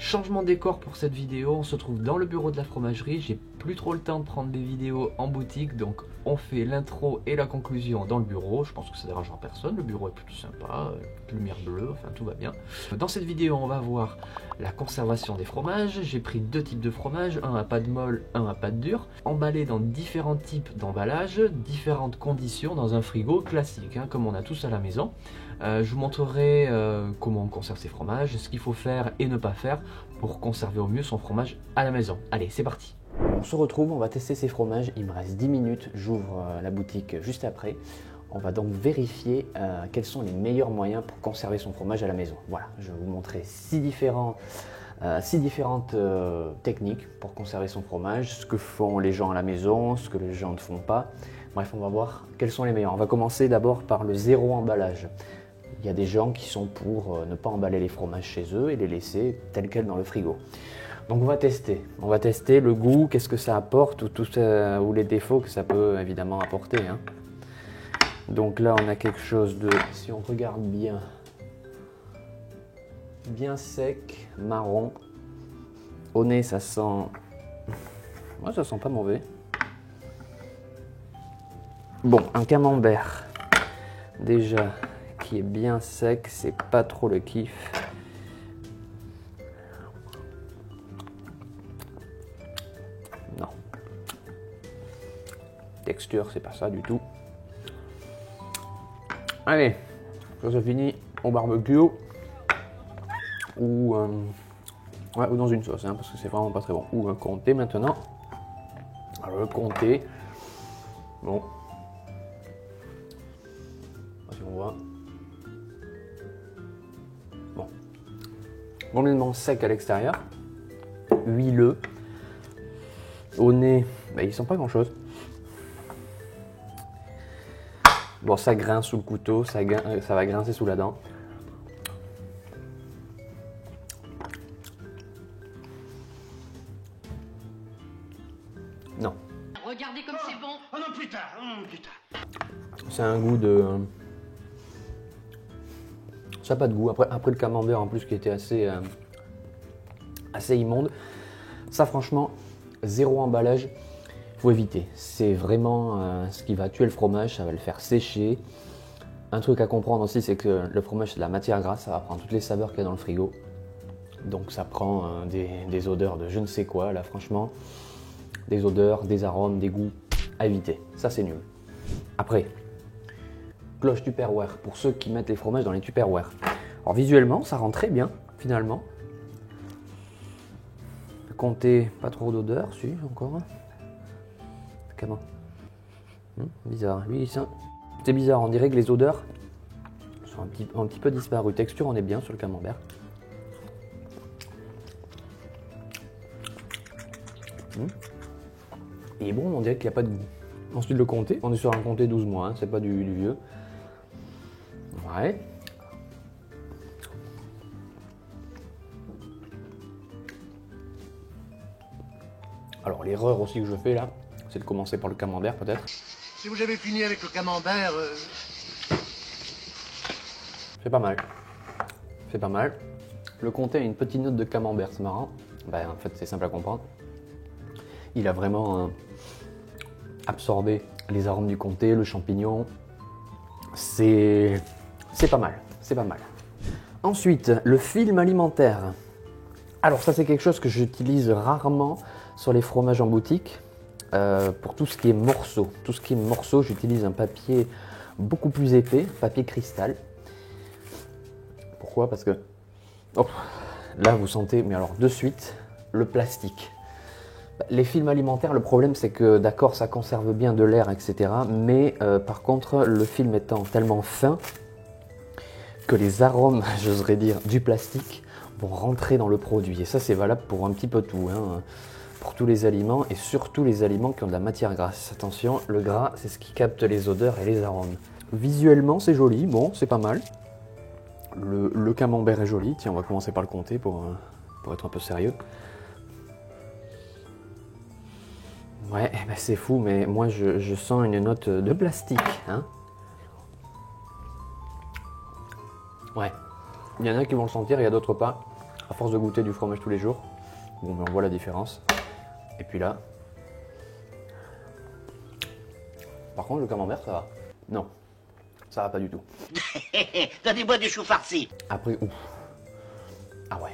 Changement de décor pour cette vidéo, on se trouve dans le bureau de la fromagerie. J'ai plus trop le temps de prendre des vidéos en boutique, donc on fait l'intro et la conclusion dans le bureau. Je pense que ça dérangera personne, le bureau est plutôt sympa, lumière bleue, enfin tout va bien. Dans cette vidéo, on va voir la conservation des fromages. J'ai pris deux types de fromages, un à pâte molle, un à pâte dure, emballés dans différents types d'emballage, différentes conditions dans un frigo classique, hein, comme on a tous à la maison. Je vous montrerai comment on conserve ces fromages, ce qu'il faut faire et ne pas faire pour conserver au mieux son fromage à la maison. Allez, c'est parti! On se retrouve, on va tester ces fromages. Il me reste 10 minutes, j'ouvre la boutique juste après. On va donc vérifier quels sont les meilleurs moyens pour conserver son fromage à la maison. Voilà, je vais vous montrer 6 différentes techniques pour conserver son fromage, ce que font les gens à la maison, ce que les gens ne font pas. Bref, on va voir quels sont les meilleurs. On va commencer d'abord par le zéro emballage. Il y a des gens qui sont pour ne pas emballer les fromages chez eux et les laisser tels quels dans le frigo. Donc on va tester le goût, qu'est-ce que ça apporte ou les défauts que ça peut évidemment apporter, hein. Donc là on a quelque chose de, si on regarde bien sec, marron. Au nez ça sent, ouais, ça sent pas mauvais. Bon, un camembert déjà qui est bien sec, c'est pas trop le kiff. Non. Texture, c'est pas ça du tout. Allez, ça c'est fini au barbecue ou dans une sauce, hein, parce que c'est vraiment pas très bon. Ou un comté maintenant. Alors le comté, bon, si on voit. Bon, complètement sec à l'extérieur, huileux. Au nez, bah, il sent pas grand chose. Bon, ça grince sous le couteau, ça va grincer sous la dent. Non. Regardez comme c'est bon. Oh non, putain. C'est un goût de... Ça n'a pas de goût. Après le camembert en plus qui était assez immonde. Ça franchement, zéro emballage, il faut éviter. C'est vraiment ce qui va tuer le fromage, ça va le faire sécher. Un truc à comprendre aussi, c'est que le fromage c'est de la matière grasse, ça va prendre toutes les saveurs qu'il y a dans le frigo. Donc ça prend des odeurs de je ne sais quoi, là franchement. Des odeurs, des arômes, des goûts à éviter. Ça c'est nul. Après, cloche Tupperware, pour ceux qui mettent les fromages dans les Tupperware. Alors visuellement, ça rend très bien, finalement. Comté, pas trop d'odeur, si, encore. Comment? Bizarre. Lui, c'est bizarre, on dirait que les odeurs sont un petit peu disparues. Texture, on est bien sur le camembert. Et bon, on dirait qu'il n'y a pas de goût. Ensuite, le comté, on est sur un comté 12 mois, hein, c'est pas du vieux. Ouais. Alors, l'erreur aussi que je fais là, c'est de commencer par le camembert peut-être. Si vous avez fini avec le camembert... C'est pas mal. C'est pas mal. Le comté a une petite note de camembert, c'est marrant. Ben, en fait, c'est simple à comprendre. Il a vraiment absorbé les arômes du comté, le champignon. C'est pas mal, c'est pas mal. Ensuite, le film alimentaire. Alors ça, c'est quelque chose que j'utilise rarement sur les fromages en boutique. Pour tout ce qui est morceaux. Tout ce qui est morceaux, j'utilise un papier beaucoup plus épais, papier cristal. Pourquoi? Parce que oh, là, vous sentez, mais alors de suite, le plastique. Les films alimentaires, le problème c'est que d'accord, ça conserve bien de l'air, etc. Mais par contre, le film étant tellement fin que les arômes, j'oserais dire, du plastique vont rentrer dans le produit. Et ça, c'est valable pour un petit peu tout, hein, pour tous les aliments et surtout les aliments qui ont de la matière grasse. Attention, le gras, c'est ce qui capte les odeurs et les arômes. Visuellement, c'est joli, bon, c'est pas mal. Le camembert est joli. Tiens, on va commencer par le comté pour être un peu sérieux. Ouais, ben c'est fou, mais moi je sens une note de plastique, hein. Ouais, il y en a qui vont le sentir, il y a d'autres pas. À force de goûter du fromage tous les jours, bon, on voit la différence. Et puis là, par contre, le camembert, ça va. Non, ça va pas du tout. Donnez-moi du chou farci. Après, ouf. Ah ouais.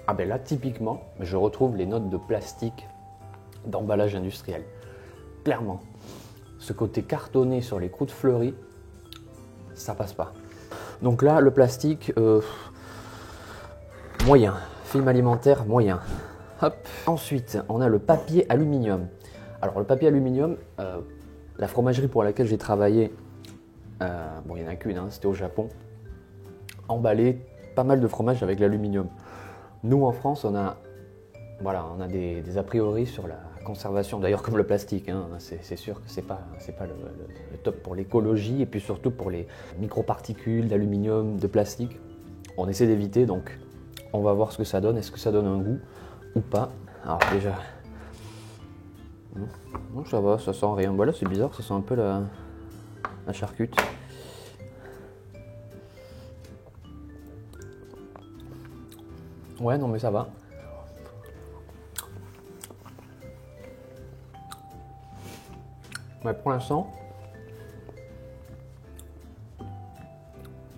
Ah ben là, typiquement, je retrouve les notes de plastique d'emballage industriel. Clairement. Ce côté cartonné sur les croûtes fleuries, ça passe pas. Donc là, le plastique, moyen. Film alimentaire, moyen. Hop. Ensuite, on a le papier aluminium. Alors, le papier aluminium, la fromagerie pour laquelle j'ai travaillé, bon, il n'y en a qu'une, hein, c'était au Japon, emballait pas mal de fromage avec l'aluminium. Nous, en France, on a des a priori sur la conservation, d'ailleurs comme le plastique, hein, c'est sûr que c'est pas le top pour l'écologie et puis surtout pour les microparticules d'aluminium, de plastique. On essaie d'éviter, donc on va voir ce que ça donne, est-ce que ça donne un goût ou pas. Alors déjà, non, ça va, ça sent rien. Voilà, c'est bizarre, ça sent un peu la charcute. Ouais, non mais ça va. Ouais, pour l'instant,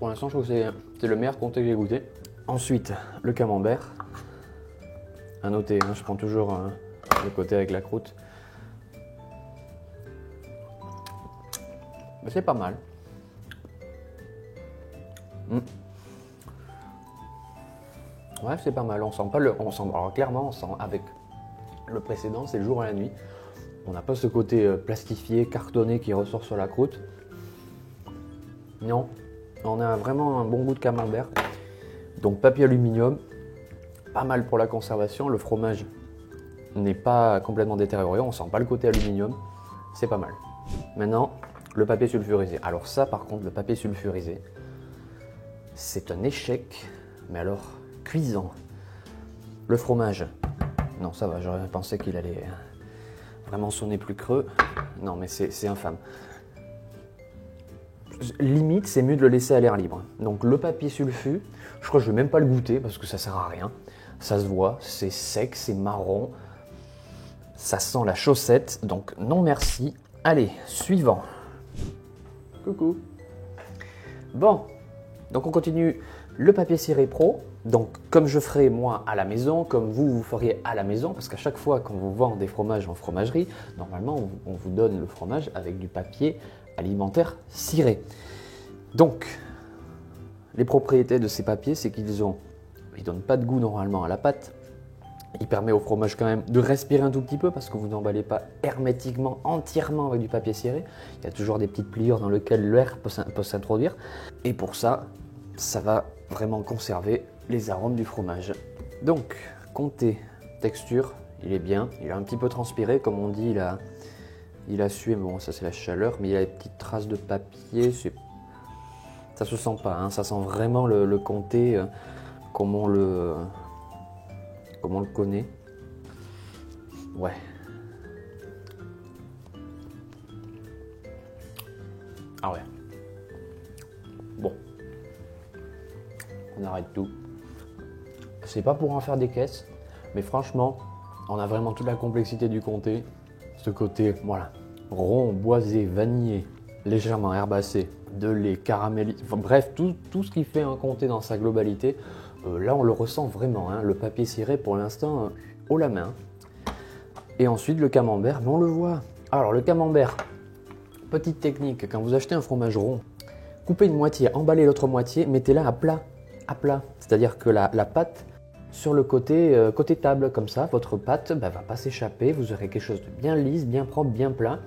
je trouve que c'est le meilleur comté que j'ai goûté. Ensuite, le camembert. À noter, hein, je prends toujours le côté avec la croûte. Mais c'est pas mal. Ouais, c'est pas mal. On sent pas alors clairement, on sent avec le précédent, c'est le jour et la nuit. On n'a pas ce côté plastifié, cartonné qui ressort sur la croûte. Non, on a vraiment un bon goût de camembert. Donc papier aluminium, pas mal pour la conservation. Le fromage n'est pas complètement détérioré, on sent pas le côté aluminium. C'est pas mal. Maintenant, le papier sulfurisé. Alors ça, par contre, le papier sulfurisé, c'est un échec, mais alors cuisant. Le fromage, non ça va, j'aurais pensé qu'il allait vraiment sonner plus creux. Non mais c'est infâme. Limite, c'est mieux de le laisser à l'air libre. Donc le papier sulfu, je crois que je vais même pas le goûter parce que ça sert à rien. Ça se voit, c'est sec, c'est marron. Ça sent la chaussette, donc non merci. Allez, suivant. Coucou. Bon, donc on continue le papier ciré pro. Donc comme je ferai moi à la maison, comme vous feriez à la maison, parce qu'à chaque fois qu'on vous vend des fromages en fromagerie, normalement on vous donne le fromage avec du papier alimentaire ciré. Donc les propriétés de ces papiers, c'est qu'ils ne donnent pas de goût normalement à la pâte. Il permet au fromage quand même de respirer un tout petit peu parce que vous n'emballez pas hermétiquement, entièrement avec du papier ciré. Il y a toujours des petites pliures dans lesquelles l'air peut s'introduire. Et pour ça, ça va vraiment conserver les arômes du fromage. Donc, comté, texture, il est bien. Il a un petit peu transpiré, comme on dit, il a sué. Bon, ça c'est la chaleur, mais il y a des petites traces de papier. Ça se sent pas, hein, ça sent vraiment le comté comme on le connaît. Ouais. Ah ouais. Bon. On arrête tout. C'est pas pour en faire des caisses, mais franchement, on a vraiment toute la complexité du comté. Ce côté, voilà, rond, boisé, vanillé, légèrement herbacé, de lait, caramélisé, enfin, bref, tout ce qui fait un comté dans sa globalité. Là, on le ressent vraiment, hein. Le papier ciré, pour l'instant, haut la main. Et ensuite, le camembert, mais on le voit. Alors, le camembert, petite technique, quand vous achetez un fromage rond, coupez une moitié, emballez l'autre moitié, mettez-la à plat. C'est-à-dire que la pâte, sur le côté table, comme ça, votre pâte va pas s'échapper, vous aurez quelque chose de bien lisse, bien propre, bien plat.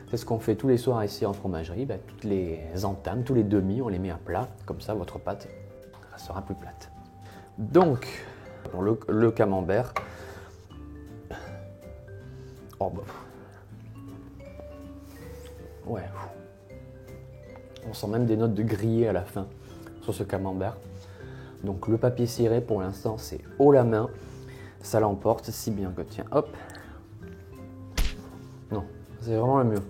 C'est ce qu'on fait tous les soirs ici en fromagerie. Toutes les entames, tous les demi, on les met à plat, comme ça, votre pâte sera plus plate. Donc, pour le camembert, ouais, on sent même des notes de grillé à la fin sur ce camembert. Donc le papier ciré pour l'instant c'est haut la main, ça l'emporte si bien que tiens, hop, non, c'est vraiment le mieux.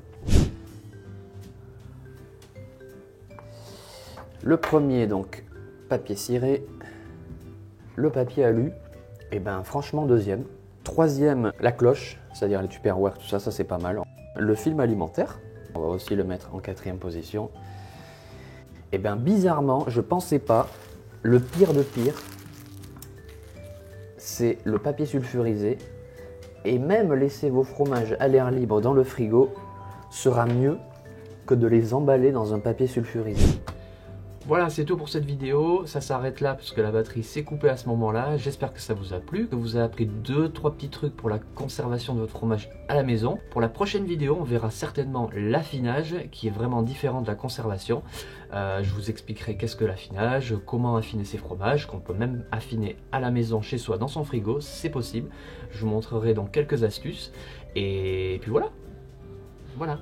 Le premier donc papier ciré. Le papier alu, et ben franchement deuxième. Troisième, la cloche, c'est-à-dire les Tupperware, tout ça, ça c'est pas mal. Le film alimentaire, on va aussi le mettre en quatrième position. Et bien bizarrement, je pensais pas, le pire de pire, c'est le papier sulfurisé. Et même laisser vos fromages à l'air libre dans le frigo sera mieux que de les emballer dans un papier sulfurisé. Voilà, c'est tout pour cette vidéo. Ça s'arrête là parce que la batterie s'est coupée à ce moment-là. J'espère que ça vous a plu, que vous avez appris 2-3 petits trucs pour la conservation de votre fromage à la maison. Pour la prochaine vidéo, on verra certainement l'affinage qui est vraiment différent de la conservation. Je vous expliquerai qu'est-ce que l'affinage, comment affiner ses fromages, qu'on peut même affiner à la maison, chez soi, dans son frigo, c'est possible. Je vous montrerai donc quelques astuces. Et puis voilà. Voilà.